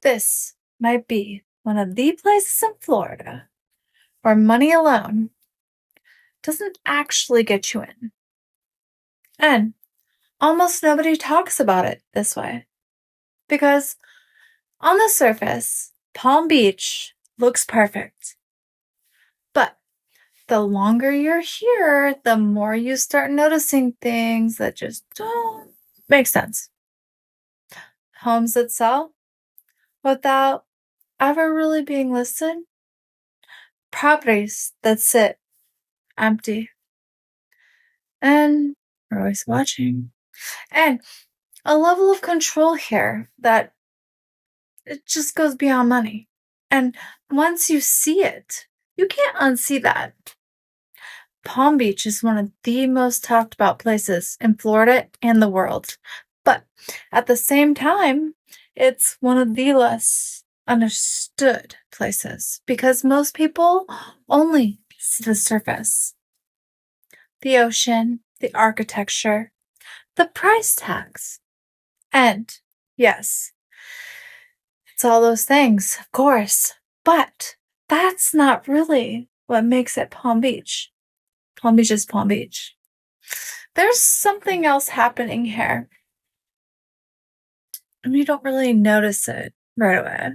This might be one of the places in Florida where money alone doesn't actually get you in. And almost nobody talks about it this way. Because on the surface, Palm Beach looks perfect. But the longer you're here, the more you start noticing things that just don't make sense. Homes that sell without ever really being listed. Properties that sit empty. And we're always watching. And a level of control here that it just goes beyond money. And once you see it, you can't unsee that. Palm Beach is one of the most talked about places in Florida and the world. But at the same time, it's one of the less understood places because most people only see the surface. The ocean, the architecture, the price tags. And yes, it's all those things, of course, but that's not really what makes it Palm Beach. Palm Beach is Palm Beach. There's something else happening here. And you don't really notice it right away.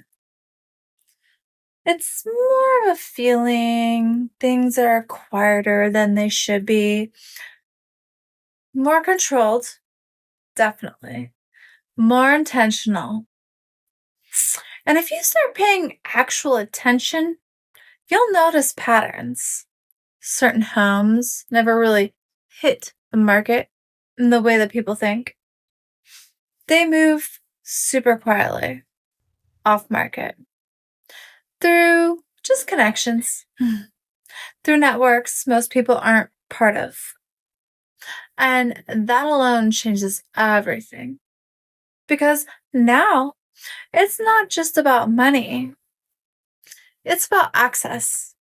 It's more of a feeling. Things are quieter than they should be. More controlled, definitely. More intentional. And if you start paying actual attention, you'll notice patterns. Certain homes never really hit the market in the way that people think. They move super quietly, off market, through just connections, through networks most people aren't part of. And that alone changes everything. Because now it's not just about money, it's about access.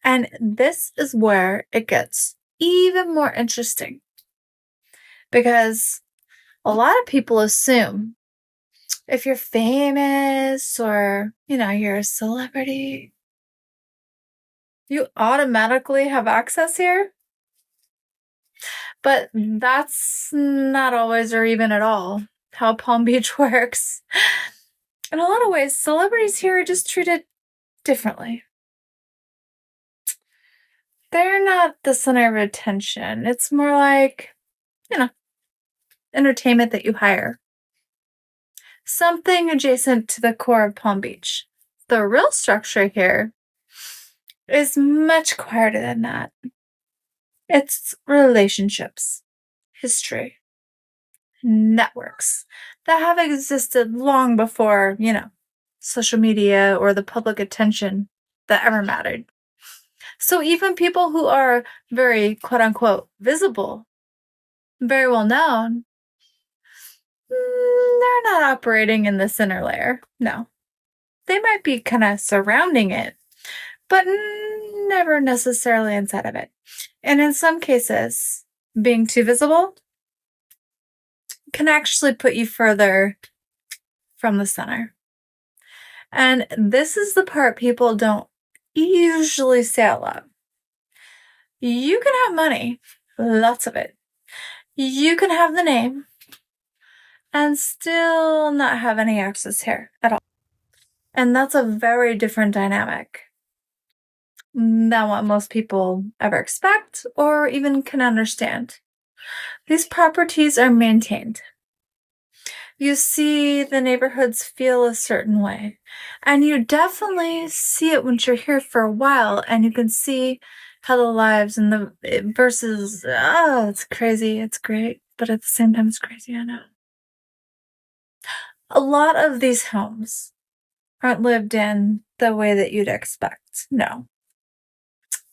And this is where it gets even more interesting. Because a lot of people assume if you're famous or, you're a celebrity, you automatically have access here. But that's not always or even at all how Palm Beach works. In a lot of ways, celebrities here are just treated differently. They're not the center of attention. It's more like, entertainment that you hire. Something adjacent to the core of Palm Beach. The real structure here is much quieter than that. It's relationships, history, networks that have existed long before, social media or the public attention that ever mattered. So even people who are very quote unquote visible, very well known, they're not operating in the center layer. No. They might be kind of surrounding it, but never necessarily inside of it. And in some cases, being too visible can actually put you further from the center. And this is the part people don't usually say out loud. You can have money, lots of it. You can have the name and still not have any access here at all. And that's a very different dynamic than what most people ever expect or even can understand. These properties are maintained. You see the neighborhoods feel a certain way. And you definitely see it once you're here for a while and you can see how the lives and the versus, it's crazy, it's great, but at the same time it's crazy, I know. A lot of these homes aren't lived in the way that you'd expect. No.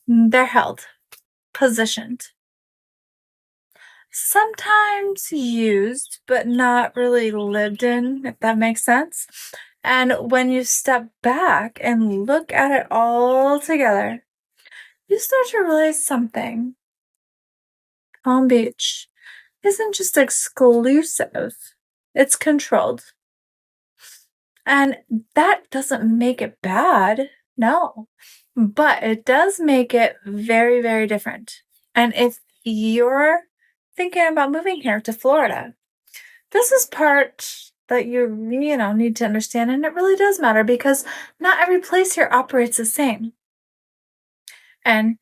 They're held, positioned. Sometimes used, but not really lived in, if that makes sense. And when you step back and look at it all together, you start to realize something. Palm Beach isn't just exclusive, it's controlled. And that doesn't make it bad. No. But it does make it very, very different. And if you're thinking about moving here to Florida, this is part that you need to understand. And it really does matter because not every place here operates the same. And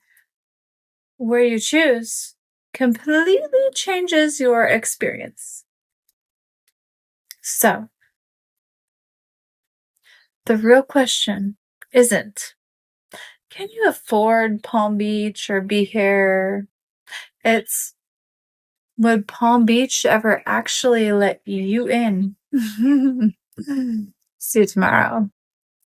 where you choose completely changes your experience. So, the real question isn't, can you afford Palm Beach or be here? It's, would Palm Beach ever actually let you in? See you tomorrow.